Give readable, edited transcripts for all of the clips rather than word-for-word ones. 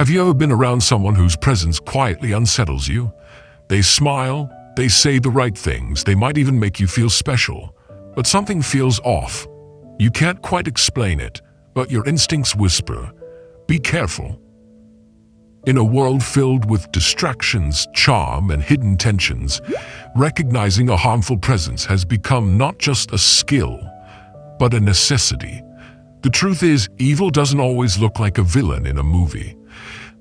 Have you ever been around someone whose presence quietly unsettles you? They smile, they say the right things, they might even make you feel special, but something feels off. You can't quite explain it, but your instincts whisper, be careful. In a world filled with distractions, charm, and hidden tensions, recognizing a harmful presence has become not just a skill, but a necessity. The truth is, evil doesn't always look like a villain in a movie.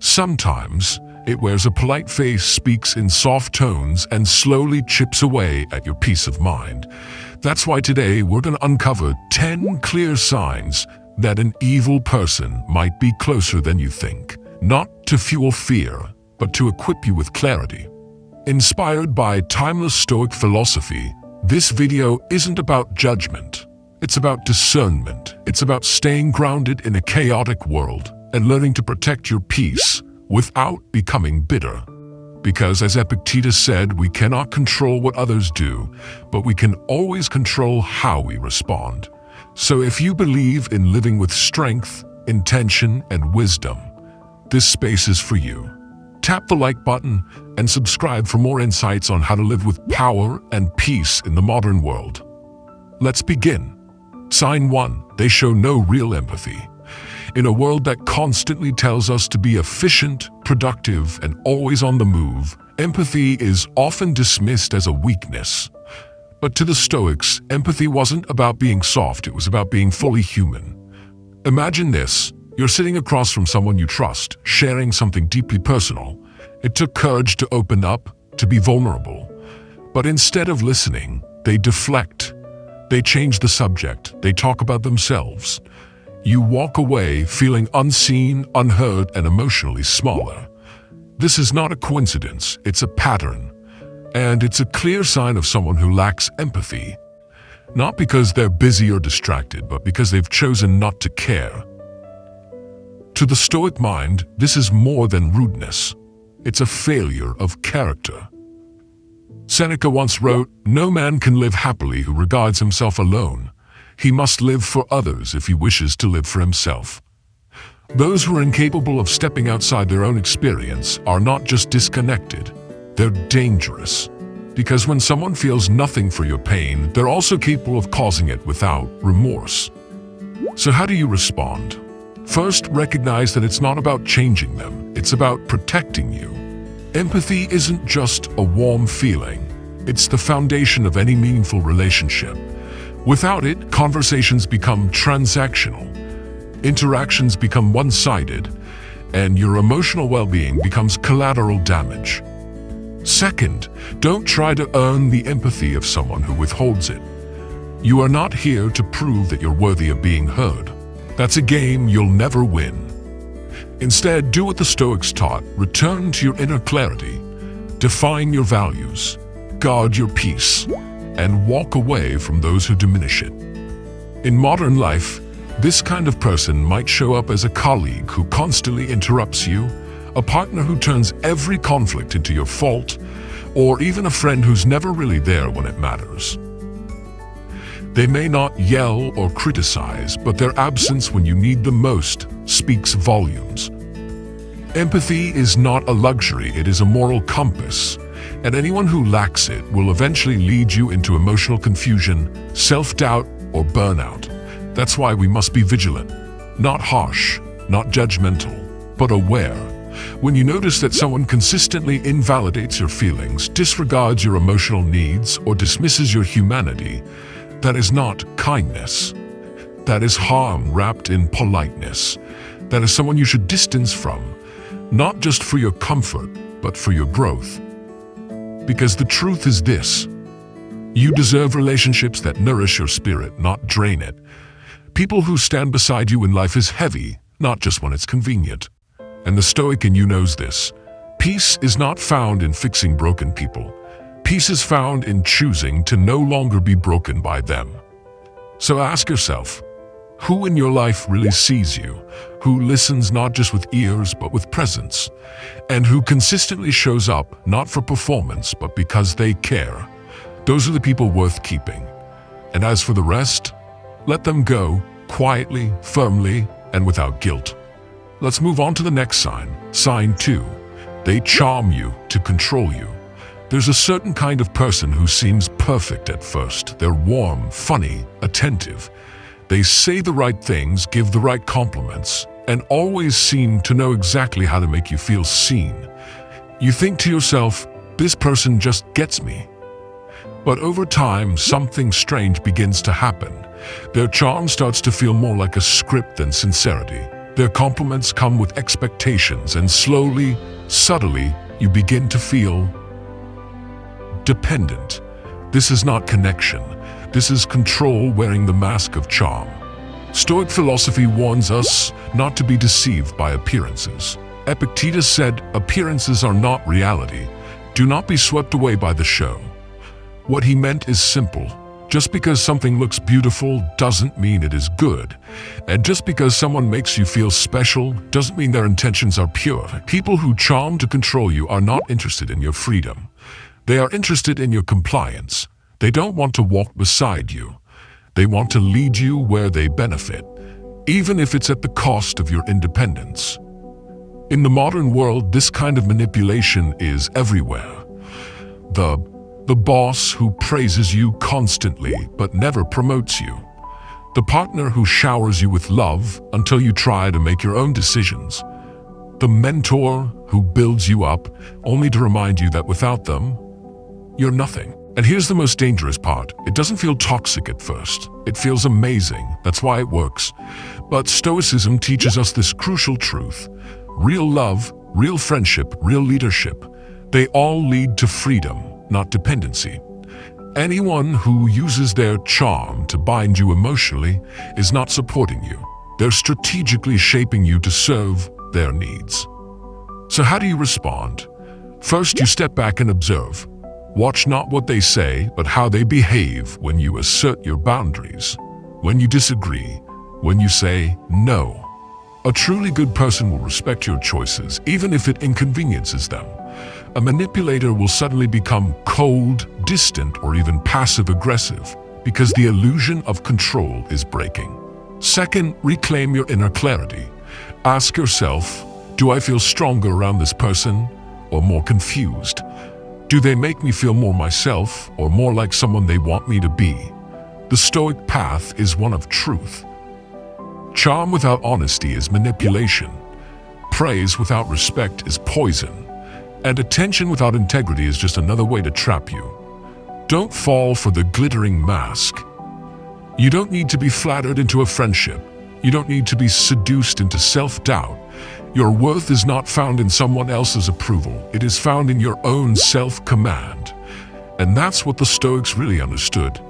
Sometimes, it wears a polite face, speaks in soft tones, and slowly chips away at your peace of mind. That's why today we're going to uncover 10 clear signs that an evil person might be closer than you think. Not to fuel fear, but to equip you with clarity. Inspired by timeless Stoic philosophy, this video isn't about judgment. It's about discernment. It's about staying grounded in a chaotic world and learning to protect your peace without becoming bitter. Because as Epictetus said, we cannot control what others do, but we can always control how we respond. So if you believe in living with strength, intention, and wisdom, this space is for you. Tap the like button and subscribe for more insights on how to live with power and peace in the modern world. Let's begin. Sign 1. They show no real empathy. In a world that constantly tells us to be efficient, productive, and always on the move, empathy is often dismissed as a weakness. But to the Stoics, empathy wasn't about being soft, it was about being fully human. Imagine this. You're sitting across from someone you trust, sharing something deeply personal. It took courage to open up, to be vulnerable. But instead of listening, they deflect. They change the subject. They talk about themselves. You walk away feeling unseen, unheard, and emotionally smaller. This is not a coincidence, it's a pattern. And it's a clear sign of someone who lacks empathy. Not because they're busy or distracted, but because they've chosen not to care. To the Stoic mind, this is more than rudeness. It's a failure of character. Seneca once wrote, "No man can live happily who regards himself alone. He must live for others if he wishes to live for himself." Those who are incapable of stepping outside their own experience are not just disconnected, they're dangerous. Because when someone feels nothing for your pain, they're also capable of causing it without remorse. So how do you respond? First, recognize that it's not about changing them, it's about protecting you. Empathy isn't just a warm feeling, it's the foundation of any meaningful relationship. Without it, conversations become transactional, interactions become one-sided, and your emotional well-being becomes collateral damage. Second, don't try to earn the empathy of someone who withholds it. You are not here to prove that you're worthy of being heard. That's a game you'll never win. Instead, do what the Stoics taught. Return to your inner clarity, define your values, guard your peace, and walk away from those who diminish it. In modern life, this kind of person might show up as a colleague who constantly interrupts you, a partner who turns every conflict into your fault, or even a friend who's never really there when it matters. They may not yell or criticize, but their absence when you need them most speaks volumes. Empathy is not a luxury, it is a moral compass. And anyone who lacks it will eventually lead you into emotional confusion, self-doubt, or burnout. That's why we must be vigilant. Not harsh, not judgmental, but aware. When you notice that someone consistently invalidates your feelings, disregards your emotional needs, or dismisses your humanity, that is not kindness. That is harm wrapped in politeness. That is someone you should distance from, not just for your comfort, but for your growth. Because the truth is this: you deserve relationships that nourish your spirit, not drain it. People who stand beside you when life is heavy, not just when it's convenient. And the Stoic in you knows this. Peace is not found in fixing broken people. Peace is found in choosing to no longer be broken by them. So ask yourself, who in your life really sees you? Who listens not just with ears, but with presence? And who consistently shows up, not for performance, but because they care? Those are the people worth keeping. And as for the rest, let them go, quietly, firmly, and without guilt. Let's move on to the next sign. Sign 2. They charm you to control you. There's a certain kind of person who seems perfect at first. They're warm, funny, attentive. They say the right things, give the right compliments, and always seem to know exactly how to make you feel seen. You think to yourself, this person just gets me. But over time, something strange begins to happen. Their charm starts to feel more like a script than sincerity. Their compliments come with expectations, and slowly, subtly, you begin to feel dependent. This is not connection. This is control wearing the mask of charm. Stoic philosophy warns us not to be deceived by appearances. Epictetus said, appearances are not reality. Do not be swept away by the show. What he meant is simple. Just because something looks beautiful doesn't mean it is good. And just because someone makes you feel special doesn't mean their intentions are pure. People who charm to control you are not interested in your freedom. They are interested in your compliance. They don't want to walk beside you. They want to lead you where they benefit, even if it's at the cost of your independence. In the modern world, this kind of manipulation is everywhere. The boss who praises you constantly but never promotes you. The partner who showers you with love until you try to make your own decisions. The mentor who builds you up only to remind you that without them, you're nothing. And here's the most dangerous part. It doesn't feel toxic at first. It feels amazing. That's why it works. But Stoicism teaches us this crucial truth. Real love, real friendship, real leadership, they all lead to freedom, not dependency. Anyone who uses their charm to bind you emotionally is not supporting you. They're strategically shaping you to serve their needs. So how do you respond? First, you step back and observe. Watch not what they say, but how they behave when you assert your boundaries, when you disagree, when you say no. A truly good person will respect your choices, even if it inconveniences them. A manipulator will suddenly become cold, distant, or even passive-aggressive because the illusion of control is breaking. Second, reclaim your inner clarity. Ask yourself, do I feel stronger around this person or more confused? Do they make me feel more myself or more like someone they want me to be? The Stoic path is one of truth. Charm without honesty is manipulation. Praise without respect is poison. And attention without integrity is just another way to trap you. Don't fall for the glittering mask. You don't need to be flattered into a friendship. You don't need to be seduced into self-doubt. Your worth is not found in someone else's approval. It is found in your own self-command. And that's what the Stoics really understood.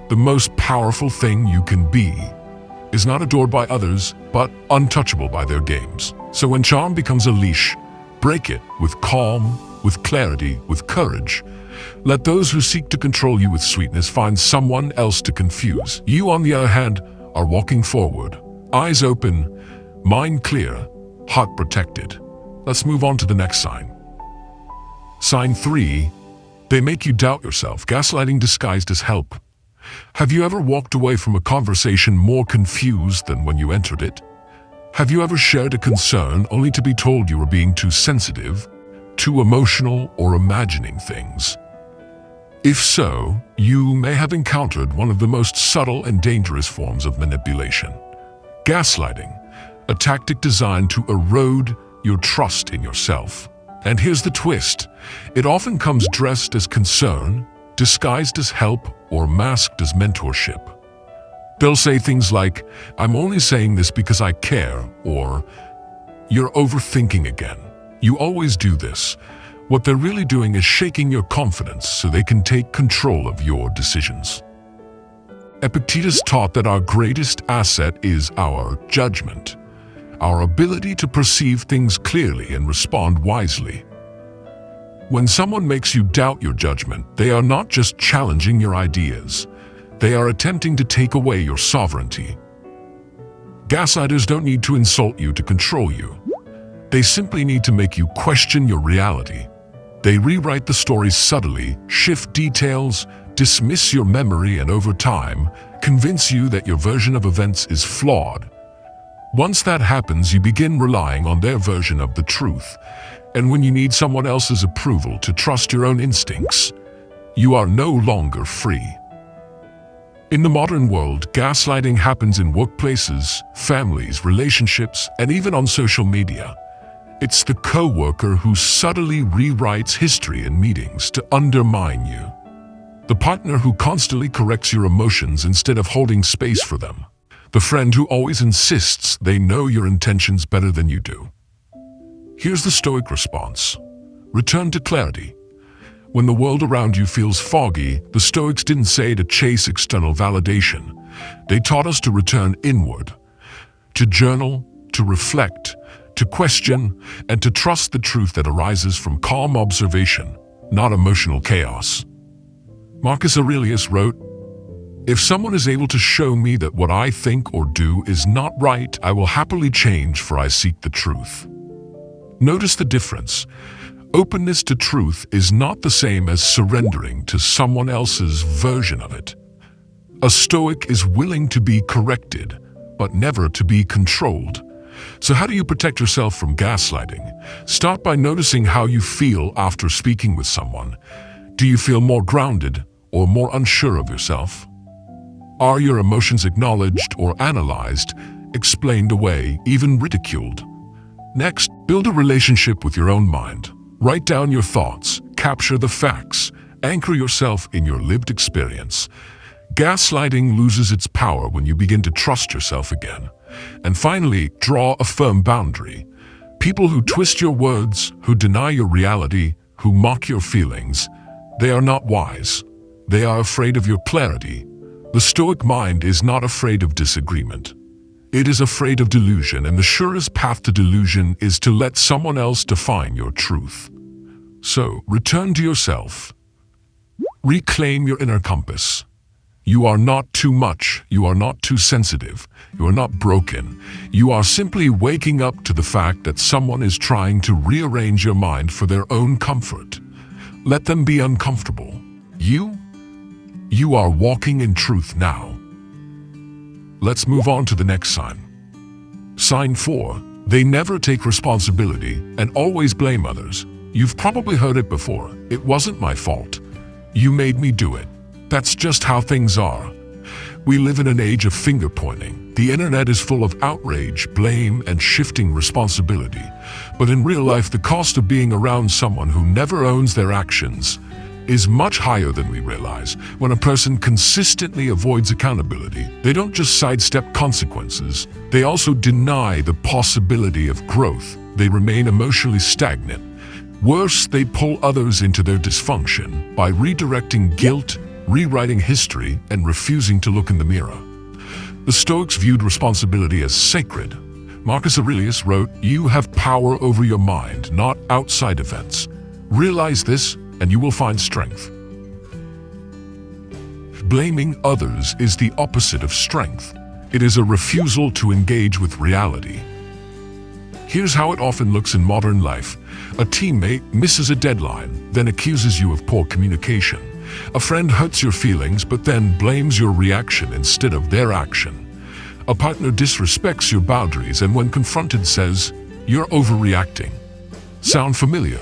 The most powerful thing you can be is not adored by others, but untouchable by their games. So when charm becomes a leash, break it with calm, with clarity, with courage. Let those who seek to control you with sweetness find someone else to confuse. You, on the other hand, are walking forward, eyes open, mind clear, heart protected. Let's move on to the next sign. Sign 3. They make you doubt yourself. Gaslighting disguised as help. Have you ever walked away from a conversation more confused than when you entered it? Have you ever shared a concern only to be told you were being too sensitive, too emotional, or imagining things? If so, you may have encountered one of the most subtle and dangerous forms of manipulation. Gaslighting, a tactic designed to erode your trust in yourself. And here's the twist. It often comes dressed as concern, disguised as help, or masked as mentorship. They'll say things like, I'm only saying this because I care, or you're overthinking again. You always do this. What they're really doing is shaking your confidence so they can take control of your decisions. Epictetus taught that our greatest asset is our judgment, our ability to perceive things clearly and respond wisely. When someone makes you doubt your judgment, they are not just challenging your ideas. They are attempting to take away your sovereignty. Gaslighters don't need to insult you to control you. They simply need to make you question your reality. They rewrite the story subtly, shift details, dismiss your memory, and over time, convince you that your version of events is flawed. Once that happens, you begin relying on their version of the truth. And when you need someone else's approval to trust your own instincts, you are no longer free. In the modern world, gaslighting happens in workplaces, families, relationships, and even on social media. It's the coworker who subtly rewrites history in meetings to undermine you. The partner who constantly corrects your emotions instead of holding space for them. The friend who always insists they know your intentions better than you do. Here's the Stoic response. Return to clarity. When the world around you feels foggy, the Stoics didn't say to chase external validation. They taught us to return inward, to journal, to reflect, to question, and to trust the truth that arises from calm observation, not emotional chaos. Marcus Aurelius wrote, "If someone is able to show me that what I think or do is not right, I will happily change, for I seek the truth." Notice the difference. Openness to truth is not the same as surrendering to someone else's version of it. A Stoic is willing to be corrected, but never to be controlled. So how do you protect yourself from gaslighting? Start by noticing how you feel after speaking with someone. Do you feel more grounded or more unsure of yourself? Are your emotions acknowledged or analyzed, explained away, even ridiculed? Next, build a relationship with your own mind. Write down your thoughts, capture the facts, anchor yourself in your lived experience. Gaslighting loses its power when you begin to trust yourself again. And finally, draw a firm boundary. People who twist your words, who deny your reality, who mock your feelings, they are not wise. They are afraid of your clarity. The Stoic mind is not afraid of disagreement. It is afraid of delusion, and the surest path to delusion is to let someone else define your truth. So, return to yourself. Reclaim your inner compass. You are not too much. You are not too sensitive. You are not broken. You are simply waking up to the fact that someone is trying to rearrange your mind for their own comfort. Let them be uncomfortable. You are walking in truth now. Let's move on to the next sign. Sign 4. They never take responsibility and always blame others. You've probably heard it before. It wasn't my fault. You made me do it. That's just how things are. We live in an age of finger-pointing. The internet is full of outrage, blame, and shifting responsibility. But in real life, the cost of being around someone who never owns their actions is much higher than we realize. When a person consistently avoids accountability, they don't just sidestep consequences, they also deny the possibility of growth. They remain emotionally stagnant. Worse, they pull others into their dysfunction by redirecting guilt, rewriting history, and refusing to look in the mirror. The Stoics viewed responsibility as sacred. Marcus Aurelius wrote, "You have power over your mind, not outside events. Realize this, and you will find strength." Blaming others is the opposite of strength. It is a refusal to engage with reality. Here's how it often looks in modern life. A teammate misses a deadline, then accuses you of poor communication. A friend hurts your feelings, but then blames your reaction instead of their action. A partner disrespects your boundaries and when confronted says, "You're overreacting." Sound familiar?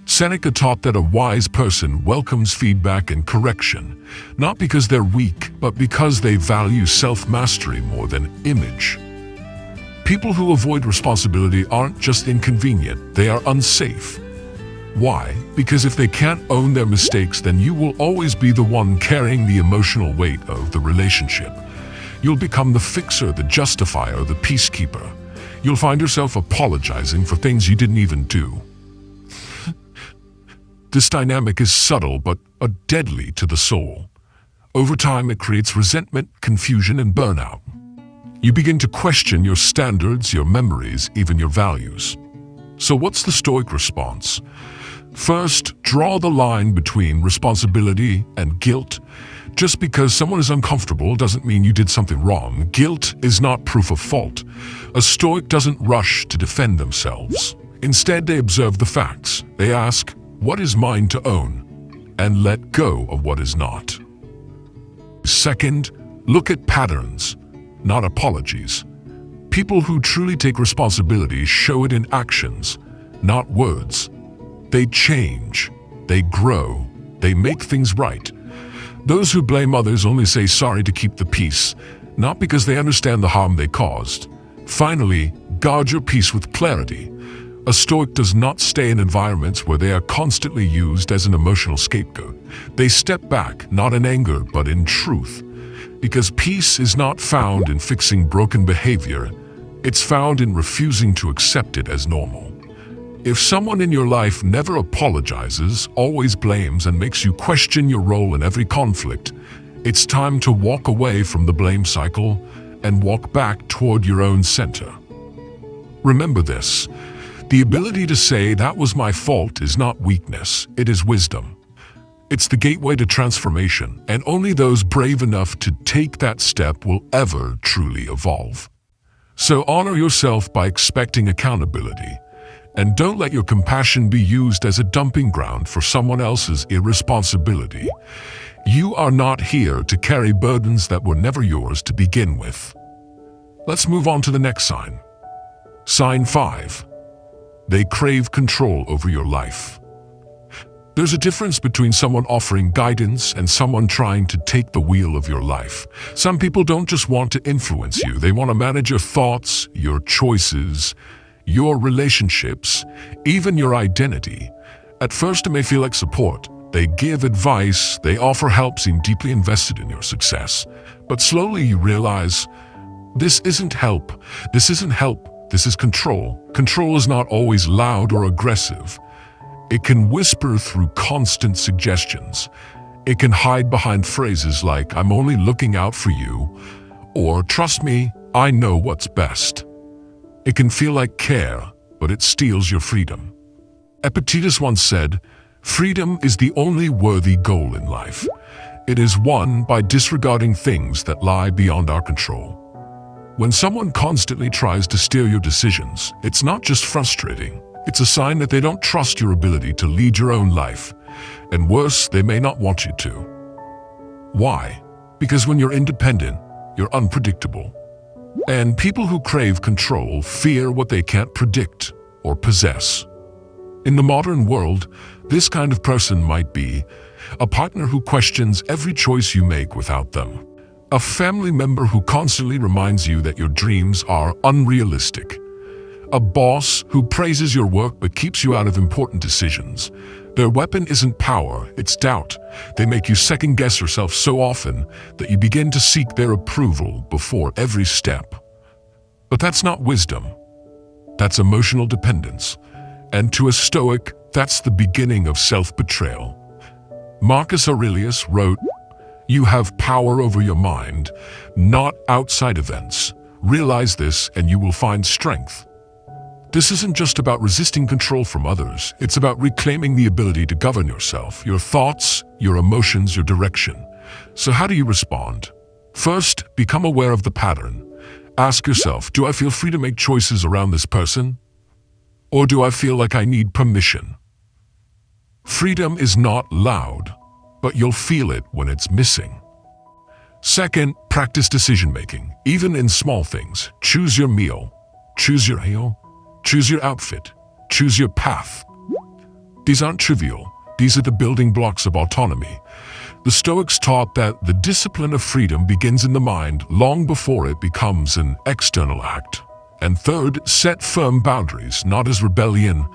Seneca taught that a wise person welcomes feedback and correction, not because they're weak, but because they value self-mastery more than image. People who avoid responsibility aren't just inconvenient, they are unsafe. Why? Because if they can't own their mistakes, then you will always be the one carrying the emotional weight of the relationship. You'll become the fixer, the justifier, the peacekeeper. You'll find yourself apologizing for things you didn't even do. This dynamic is subtle but deadly to the soul. Over time, it creates resentment, confusion, and burnout. You begin to question your standards, your memories, even your values. So what's the Stoic response? First, draw the line between responsibility and guilt. Just because someone is uncomfortable doesn't mean you did something wrong. Guilt is not proof of fault. A Stoic doesn't rush to defend themselves. Instead, they observe the facts. They ask, what is mine to own? And let go of what is not. Second, look at patterns. not apologies. People who truly take responsibility show it in actions, not words. They change, they grow, they make things right. Those who blame others only say sorry to keep the peace, not because they understand the harm they caused. Finally, guard your peace with clarity. A Stoic does not stay in environments where they are constantly used as an emotional scapegoat. They step back, not in anger, but in truth. Because peace is not found in fixing broken behavior, it's found in refusing to accept it as normal. If someone in your life never apologizes, always blames, and makes you question your role in every conflict, it's time to walk away from the blame cycle and walk back toward your own center. Remember this: the ability to say that was my fault is not weakness, it is wisdom. It's the gateway to transformation, and only those brave enough to take that step will ever truly evolve. So honor yourself by expecting accountability, and don't let your compassion be used as a dumping ground for someone else's irresponsibility. You are not here to carry burdens that were never yours to begin with. Let's move on to the next sign. Sign 5. They crave control over your life. There's a difference between someone offering guidance and someone trying to take the wheel of your life. Some people don't just want to influence you, they want to manage your thoughts, your choices, your relationships, even your identity. At first it may feel like support. They give advice, they offer help, seem deeply invested in your success. But slowly you realize, this isn't help, this is control. Control is not always loud or aggressive. It can whisper through constant suggestions. It can hide behind phrases like, "I'm only looking out for you," or "Trust me, I know what's best." It can feel like care, but it steals your freedom. Epictetus once said, "Freedom is the only worthy goal in life. It is won by disregarding things that lie beyond our control." When someone constantly tries to steer your decisions, it's not just frustrating. It's a sign that they don't trust your ability to lead your own life. And worse, they may not want you to. Why? Because when you're independent, you're unpredictable. And people who crave control fear what they can't predict or possess. In the modern world, this kind of person might be a partner who questions every choice you make without them. A family member who constantly reminds you that your dreams are unrealistic. A boss who praises your work but keeps you out of important decisions. Their weapon isn't power, it's doubt. They make you second-guess yourself so often that you begin to seek their approval before every step. But that's not wisdom. That's emotional dependence. And to a Stoic, that's the beginning of self-betrayal. Marcus Aurelius wrote, "You have power over your mind, not outside events. Realize this and you will find strength." This isn't just about resisting control from others. It's about reclaiming the ability to govern yourself, your thoughts, your emotions, your direction. So how do you respond? First, become aware of the pattern. Ask yourself, do I feel free to make choices around this person? Or do I feel like I need permission? Freedom is not loud, but you'll feel it when it's missing. Second, practice decision-making, even in small things. Choose your meal, choose your meal, choose your outfit, choose your path. These aren't trivial. These are the building blocks of autonomy. The Stoics taught that the discipline of freedom begins in the mind long before it becomes an external act. And third, set firm boundaries, not as rebellion,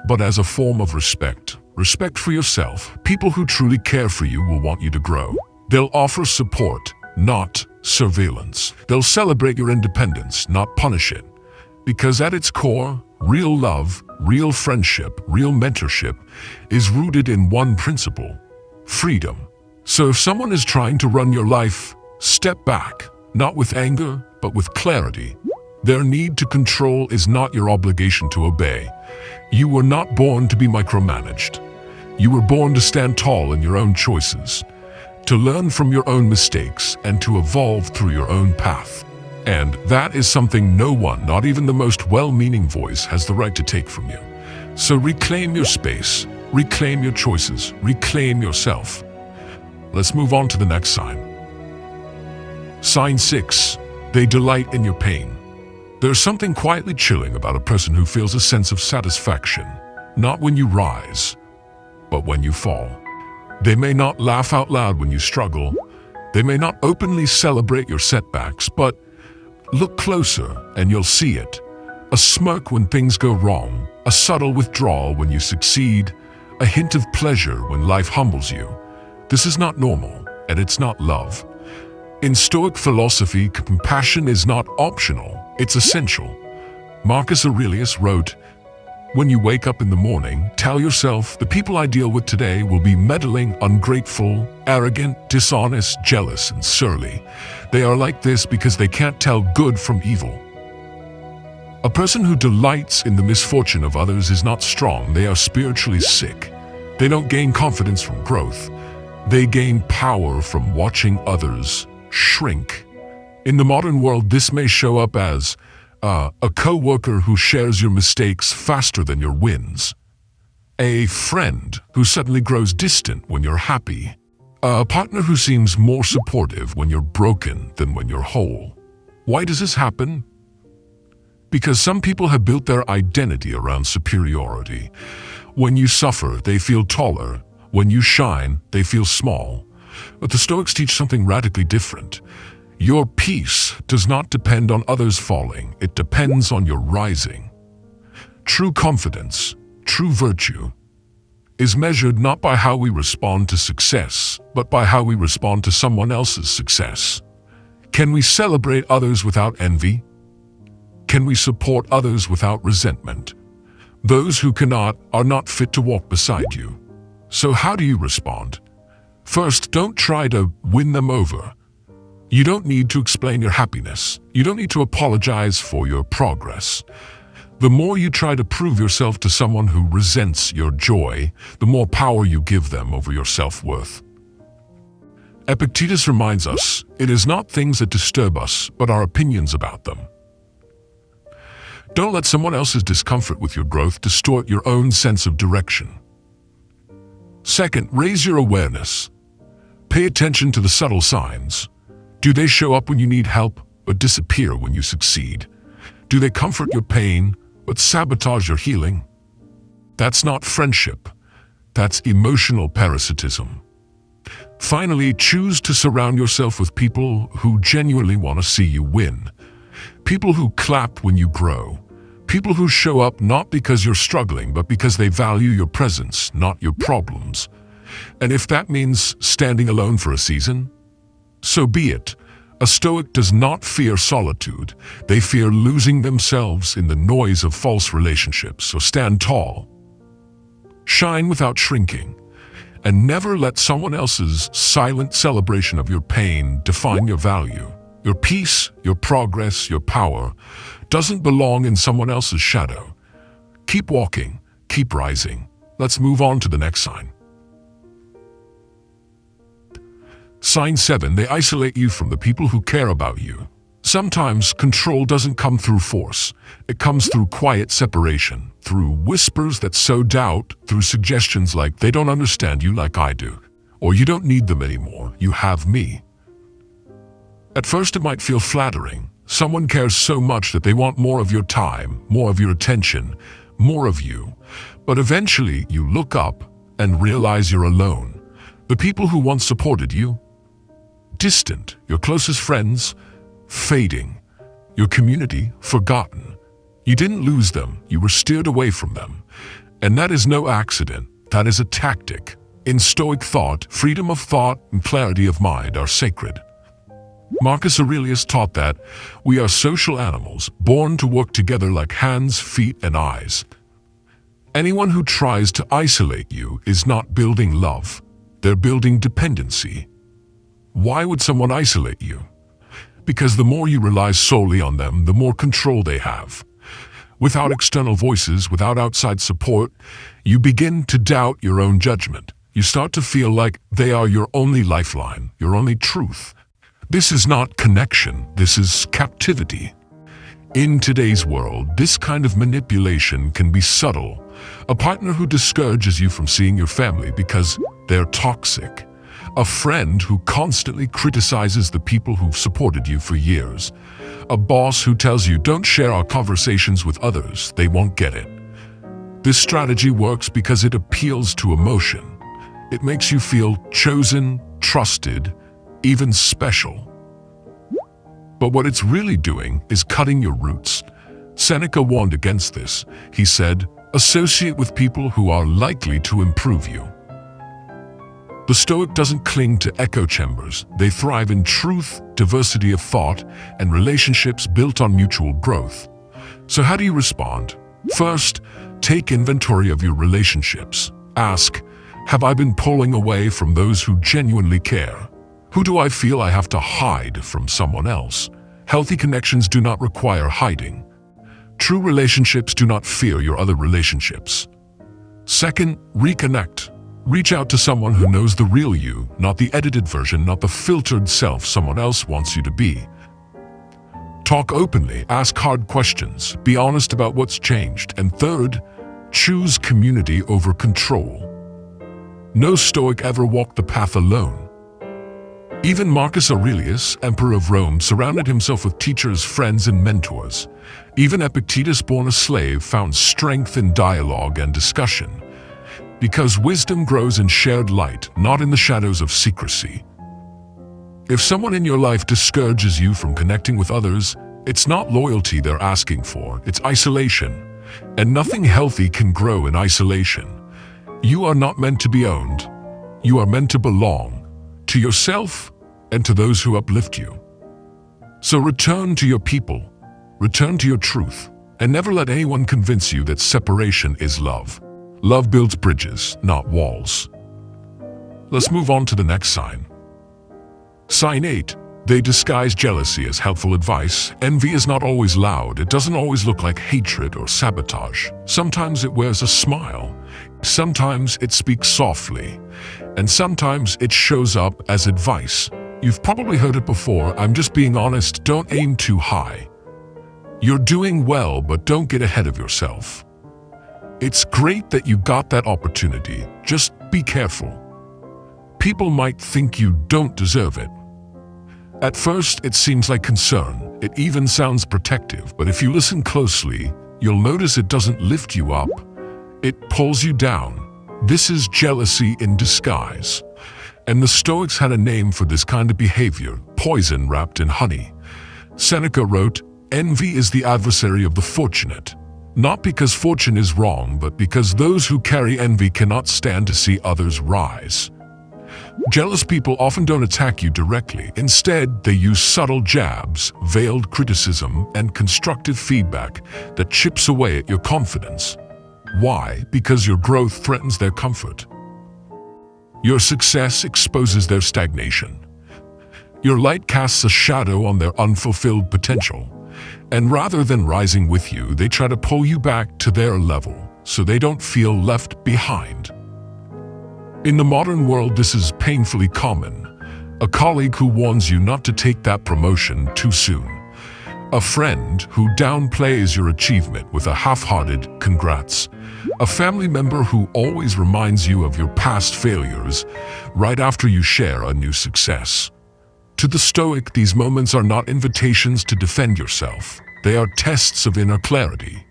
but as a form of respect. Respect for yourself. People who truly care for you will want you to grow. They'll offer support, not surveillance. They'll celebrate your independence, not punish it. Because at its core, real love, real friendship, real mentorship is rooted in one principle: freedom. So if someone is trying to run your life, step back, not with anger, but with clarity. Their need to control is not your obligation to obey. You were not born to be micromanaged. You were born to stand tall in your own choices, to learn from your own mistakes, and to evolve through your own path. And that is something no one, not even the most well-meaning voice, has the right to take from you. So reclaim your space, reclaim your choices, reclaim yourself. Let's move on to the next sign. Sign 6. They delight in your pain. There's something quietly chilling about a person who feels a sense of satisfaction, not when you rise, but when you fall. They may not laugh out loud when you struggle. They may not openly celebrate your setbacks, but look closer and you'll see it. A smirk when things go wrong, a subtle withdrawal when you succeed, a hint of pleasure when life humbles you. This is not normal, and it's not love. In Stoic philosophy, compassion is not optional, it's essential. Marcus Aurelius wrote, "When you wake up in the morning, tell yourself, the people I deal with today will be meddling, ungrateful, arrogant, dishonest, jealous, and surly. They are like this because they can't tell good from evil." A person who delights in the misfortune of others is not strong, they are spiritually sick. They don't gain confidence from growth. They gain power from watching others shrink. In the modern world, this may show up as a co-worker who shares your mistakes faster than your wins. A friend who suddenly grows distant when you're happy. A partner who seems more supportive when you're broken than when you're whole. Why does this happen? Because some people have built their identity around superiority. When you suffer, they feel taller. When you shine, they feel small. But the Stoics teach something radically different. Your peace does not depend on others falling, it depends on your rising. True confidence, true virtue, is measured not by how we respond to success, but by how we respond to someone else's success. Can we celebrate others without envy? Can we support others without resentment? Those who cannot are not fit to walk beside you. So how do you respond? First, don't try to win them over. You don't need to explain your happiness. You don't need to apologize for your progress. The more you try to prove yourself to someone who resents your joy, the more power you give them over your self-worth. Epictetus reminds us, it is not things that disturb us, but our opinions about them. Don't let someone else's discomfort with your growth distort your own sense of direction. Second, raise your awareness. Pay attention to the subtle signs. Do they show up when you need help, or disappear when you succeed? Do they comfort your pain, but sabotage your healing? That's not friendship. That's emotional parasitism. Finally, choose to surround yourself with people who genuinely want to see you win. People who clap when you grow. People who show up not because you're struggling, but because they value your presence, not your problems. And if that means standing alone for a season, so be it. A Stoic does not fear solitude. They fear losing themselves in the noise of false relationships. So stand tall. Shine without shrinking. And never let someone else's silent celebration of your pain define your value. Your peace, your progress, your power doesn't belong in someone else's shadow. Keep walking, keep rising. Let's move on to the next sign. Sign 7, they isolate you from the people who care about you. Sometimes control doesn't come through force. It comes through quiet separation, through whispers that sow doubt, through suggestions like they don't understand you like I do, or you don't need them anymore, you have me. At first it might feel flattering. Someone cares so much that they want more of your time, more of your attention, more of you. But eventually you look up and realize you're alone. The people who once supported you, distant, your closest friends, fading, your community, forgotten. You didn't lose them, you were steered away from them. And that is no accident, that is a tactic. In Stoic thought, freedom of thought and clarity of mind are sacred. Marcus Aurelius taught that we are social animals, born to work together like hands, feet, and eyes. Anyone who tries to isolate you is not building love, they're building dependency. Why would someone isolate you? Because the more you rely solely on them, the more control they have. Without external voices, without outside support, you begin to doubt your own judgment. You start to feel like they are your only lifeline, your only truth. This is not connection, this is captivity. In today's world, this kind of manipulation can be subtle. A partner who discourages you from seeing your family because they're toxic. A friend who constantly criticizes the people who've supported you for years. A boss who tells you don't share our conversations with others, they won't get it. This strategy works because it appeals to emotion. It makes you feel chosen, trusted, even special. But what it's really doing is cutting your roots. Seneca warned against this. He said, associate with people who are likely to improve you. The Stoic doesn't cling to echo chambers. They thrive in truth, diversity of thought, and relationships built on mutual growth. So how do you respond? First, take inventory of your relationships. Ask, have I been pulling away from those who genuinely care? Who do I feel I have to hide from someone else? Healthy connections do not require hiding. True relationships do not fear your other relationships. Second, reconnect. Reach out to someone who knows the real you, not the edited version, not the filtered self someone else wants you to be. Talk openly, ask hard questions, be honest about what's changed. And third, choose community over control. No Stoic ever walked the path alone. Even Marcus Aurelius, Emperor of Rome, surrounded himself with teachers, friends, and mentors. Even Epictetus, born a slave, found strength in dialogue and discussion. Because wisdom grows in shared light, not in the shadows of secrecy. If someone in your life discourages you from connecting with others, it's not loyalty they're asking for, it's isolation. And nothing healthy can grow in isolation. You are not meant to be owned. You are meant to belong. To yourself and to those who uplift you. So return to your people, return to your truth, and never let anyone convince you that separation is love. Love builds bridges, not walls. Let's move on to the next sign. Sign 8. They disguise jealousy as helpful advice. Envy is not always loud. It doesn't always look like hatred or sabotage. Sometimes it wears a smile. Sometimes it speaks softly. And sometimes it shows up as advice. You've probably heard it before. I'm just being honest. Don't aim too high. You're doing well, but don't get ahead of yourself. It's great that you got that opportunity. Just be careful. People might think you don't deserve it. At first, it seems like concern. It even sounds protective, but if you listen closely, you'll notice it doesn't lift you up. It pulls you down. This is jealousy in disguise. And the Stoics had a name for this kind of behavior, poison wrapped in honey. Seneca wrote, envy is the adversary of the fortunate. Not because fortune is wrong, but because those who carry envy cannot stand to see others rise. Jealous people often don't attack you directly. Instead, they use subtle jabs, veiled criticism, and constructive feedback that chips away at your confidence. Why? Because your growth threatens their comfort. Your success exposes their stagnation. Your light casts a shadow on their unfulfilled potential. And rather than rising with you, they try to pull you back to their level so they don't feel left behind. In the modern world, this is painfully common. A colleague who warns you not to take that promotion too soon. A friend who downplays your achievement with a half-hearted congrats. A family member who always reminds you of your past failures right after you share a new success. To the Stoic, these moments are not invitations to defend yourself. They are tests of inner clarity.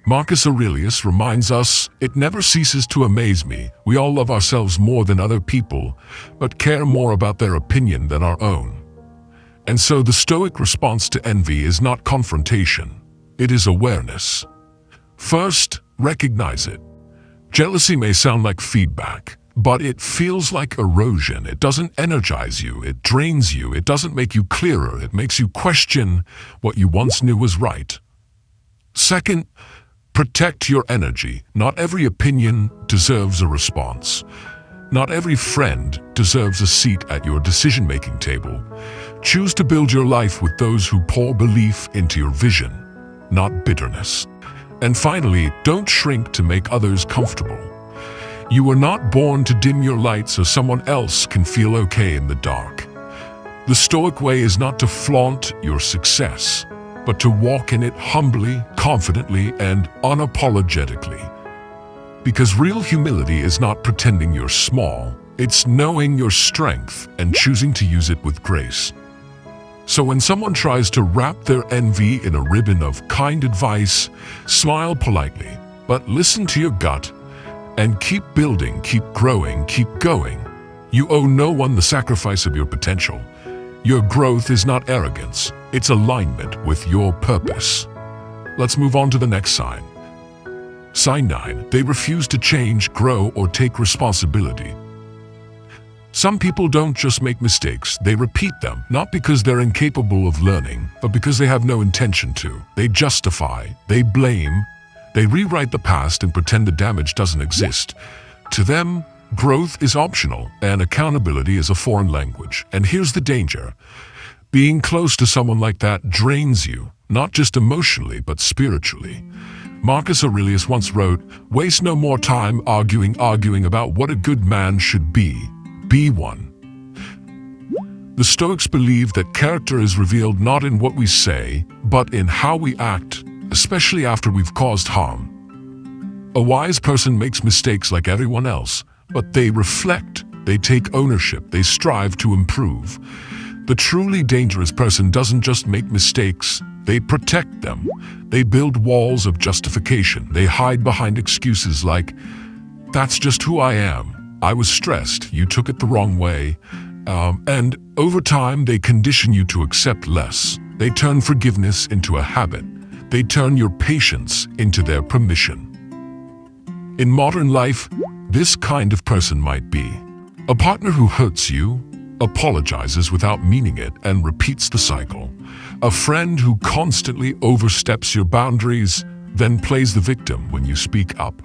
Marcus Aurelius reminds us, it never ceases to amaze me. We all love ourselves more than other people, but care more about their opinion than our own. And so the Stoic response to envy is not confrontation. It is awareness. First, recognize it. Jealousy may sound like feedback, but it feels like erosion. It doesn't energize you, it drains you, it doesn't make you clearer, it makes you question what you once knew was right. Second, protect your energy. Not every opinion deserves a response. Not every friend deserves a seat at your decision-making table. Choose to build your life with those who pour belief into your vision, not bitterness. And finally, don't shrink to make others comfortable. You were not born to dim your light so someone else can feel okay in the dark. The Stoic way is not to flaunt your success, but to walk in it humbly, confidently, and unapologetically. Because real humility is not pretending you're small, it's knowing your strength and choosing to use it with grace. So when someone tries to wrap their envy in a ribbon of kind advice, smile politely, but listen to your gut and keep building, keep growing, keep going. You owe no one the sacrifice of your potential. Your growth is not arrogance, it's alignment with your purpose. Let's move on to the next sign. Sign 9, they refuse to change, grow, or take responsibility. Some people don't just make mistakes, they repeat them, not because they're incapable of learning, but because they have no intention to. They justify, they blame, they rewrite the past and pretend the damage doesn't exist. To them, growth is optional and accountability is a foreign language. And here's the danger. Being close to someone like that drains you, not just emotionally, but spiritually. Marcus Aurelius once wrote, "Waste no more time arguing about what a good man should be. Be one." The Stoics believe that character is revealed not in what we say, but in how we act, especially after we've caused harm. A wise person makes mistakes like everyone else, but they reflect, they take ownership, they strive to improve. The truly dangerous person doesn't just make mistakes, they protect them. They build walls of justification. They hide behind excuses like, "That's just who I am. I was stressed, you took it the wrong way." And over time, they condition you to accept less. They turn forgiveness into a habit. They turn your patience into their permission. In modern life, this kind of person might be a partner who hurts you, apologizes without meaning it, and repeats the cycle. A friend who constantly oversteps your boundaries, then plays the victim when you speak up.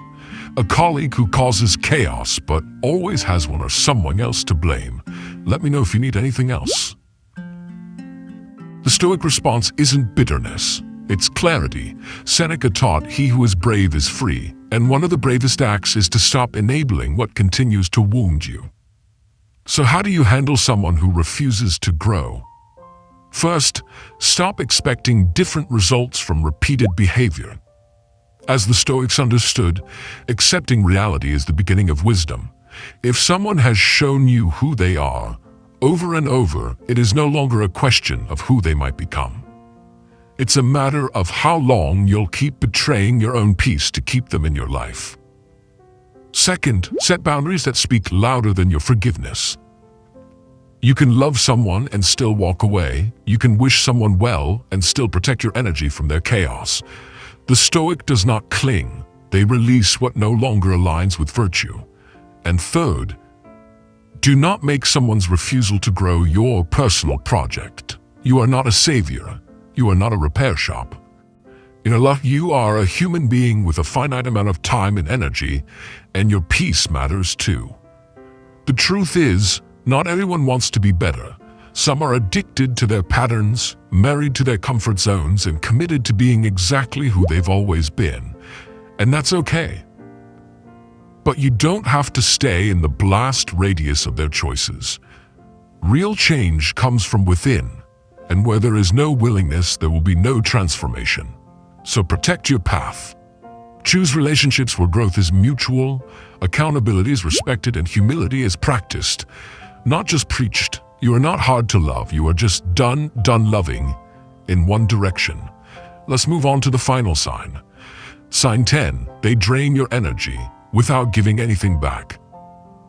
A colleague who causes chaos but always has one or someone else to blame. Let me know if you need anything else. The Stoic response isn't bitterness, it's clarity. Seneca taught, "He who is brave is free," and one of the bravest acts is to stop enabling what continues to wound you. So how do you handle someone who refuses to grow? First, stop expecting different results from repeated behavior. As the Stoics understood, accepting reality is the beginning of wisdom. If someone has shown you who they are, over and over, it is no longer a question of who they might become. It's a matter of how long you'll keep betraying your own peace to keep them in your life. Second, set boundaries that speak louder than your forgiveness. You can love someone and still walk away. You can wish someone well and still protect your energy from their chaos. The Stoic does not cling. They release what no longer aligns with virtue. And third, do not make someone's refusal to grow your personal project. You are not a savior. You are not a repair shop. You are a human being with a finite amount of time and energy, and your peace matters too. The truth is, not everyone wants to be better. Some are addicted to their patterns, married to their comfort zones, and committed to being exactly who they've always been. And that's okay. But you don't have to stay in the blast radius of their choices. Real change comes from within, and where there is no willingness, there will be no transformation. So protect your path. Choose relationships where growth is mutual, accountability is respected, and humility is practiced, not just preached. You are not hard to love, you are just done loving in one direction. Let's move on to the final sign. Sign 10, they drain your energy without giving anything back.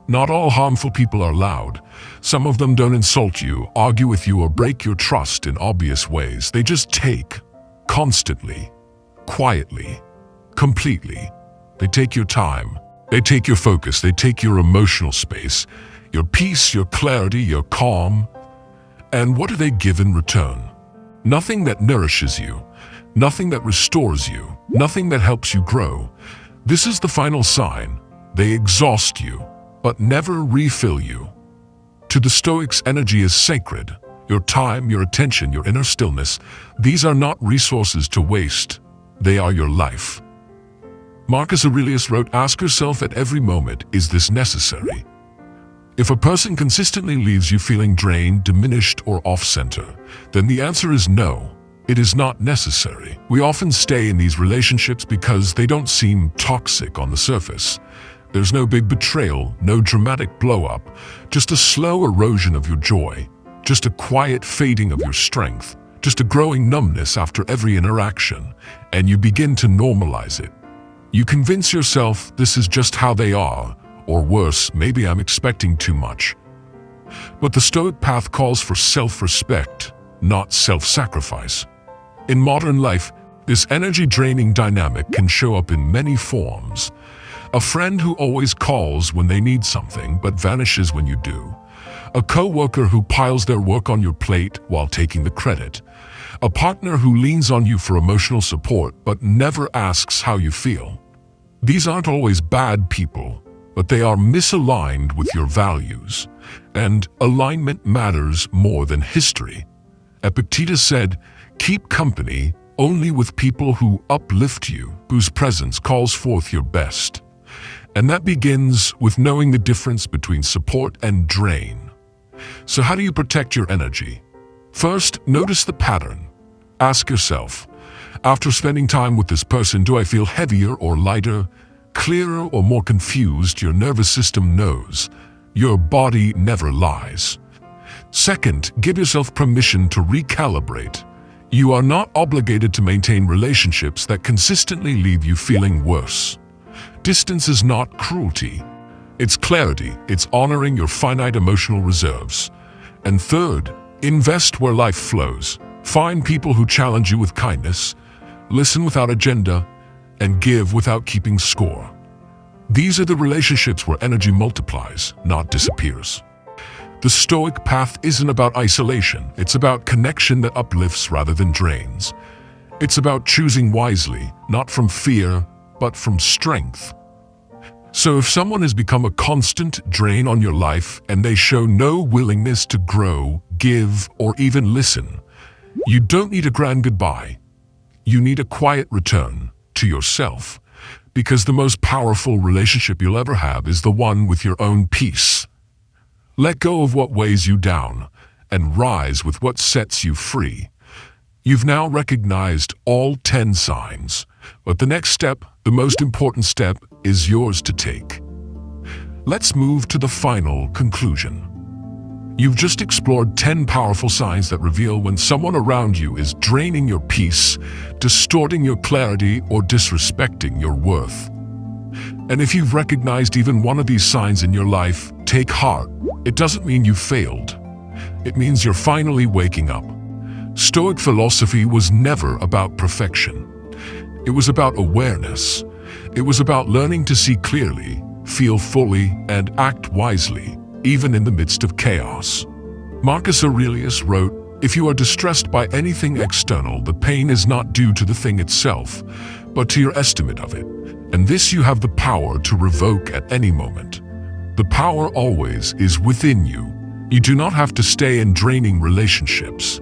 Not all harmful people are loud. Some of them don't insult you, argue with you, or break your trust in obvious ways. They just take, constantly, quietly, completely. They take your time, they take your focus, they take your emotional space, your peace, your clarity, your calm. And what do they give in return? Nothing that nourishes you, nothing that restores you, nothing that helps you grow. This is the final sign. They exhaust you, but never refill you. To the Stoics, energy is sacred. Your time, your attention, your inner stillness, these are not resources to waste. They are your life. Marcus Aurelius wrote, "Ask yourself at every moment, is this necessary?" If a person consistently leaves you feeling drained, diminished, or off-center, then the answer is no. It is not necessary. We often stay in these relationships because they don't seem toxic on the surface. There's no big betrayal, no dramatic blow-up, just a slow erosion of your joy. just a quiet fading of your strength, just a growing numbness after every interaction, and you begin to normalize it. You convince yourself this is just how they are, or worse, maybe I'm expecting too much. But the Stoic path calls for self-respect, not self-sacrifice. In modern life, this energy-draining dynamic can show up in many forms. A friend who always calls when they need something but vanishes when you do. A co-worker who piles their work on your plate while taking the credit. A partner who leans on you for emotional support but never asks how you feel. These aren't always bad people, but they are misaligned with your values. And alignment matters more than history. Epictetus said, "Keep company only with people who uplift you, whose presence calls forth your best." And that begins with knowing the difference between support and drain. So how do you protect your energy? First, notice the pattern. Ask yourself, after spending time with this person, do I feel heavier or lighter, clearer or more confused? Your nervous system knows. Your body never lies. Second, give yourself permission to recalibrate. You are not obligated to maintain relationships that consistently leave you feeling worse. Distance is not cruelty. It's clarity. It's honoring your finite emotional reserves. And third, invest where life flows. Find people who challenge you with kindness, listen without agenda, and give without keeping score. These are the relationships where energy multiplies, not disappears. The Stoic path isn't about isolation. It's about connection that uplifts rather than drains. It's about choosing wisely, not from fear, but from strength. So if someone has become a constant drain on your life and they show no willingness to grow, give, or even listen, you don't need a grand goodbye. You need a quiet return to yourself, because the most powerful relationship you'll ever have is the one with your own peace. Let go of what weighs you down and rise with what sets you free. You've now recognized all 10 signs, but the next step, the most important step, is yours to take. Let's move to the final conclusion. You've just explored 10 powerful signs that reveal when someone around you is draining your peace, distorting your clarity, or disrespecting your worth. And if you've recognized even one of these signs in your life, take heart. It doesn't mean you failed. It means you're finally waking up. Stoic philosophy was never about perfection. It was about awareness. It was about learning to see clearly, feel fully, and act wisely, even in the midst of chaos. Marcus Aurelius wrote, "If you are distressed by anything external, the pain is not due to the thing itself, but to your estimate of it. And this you have the power to revoke at any moment." The power always is within you. You do not have to stay in draining relationships.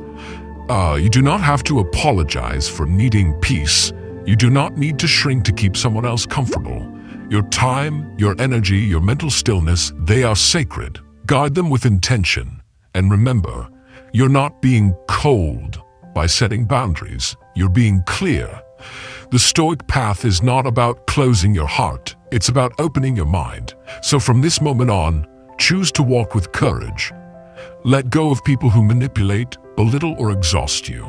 You do not have to apologize for needing peace. You do not need to shrink to keep someone else comfortable. Your time, your energy, your mental stillness, they are sacred. Guard them with intention. And remember, you're not being cold by setting boundaries. You're being clear. The Stoic path is not about closing your heart. It's about opening your mind. So from this moment on, choose to walk with courage. Let go of people who manipulate, belittle, or exhaust you.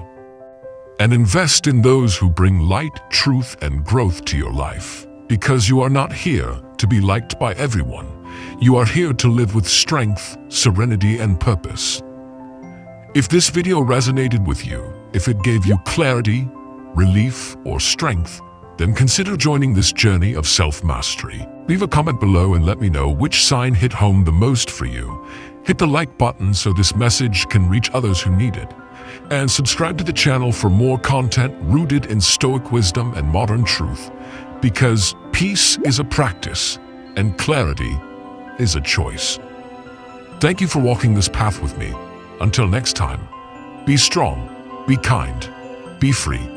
And invest in those who bring light, truth, and growth to your life. Because you are not here to be liked by everyone. You are here to live with strength, serenity, and purpose. If this video resonated with you, if it gave you clarity, relief, or strength, then consider joining this journey of self-mastery. Leave a comment below and let me know which sign hit home the most for you. Hit the like button so this message can reach others who need it. And subscribe to the channel for more content rooted in Stoic wisdom and modern truth. Because peace is a practice and clarity is a choice. Thank you for walking this path with me. Until next time, be strong, be kind, be free.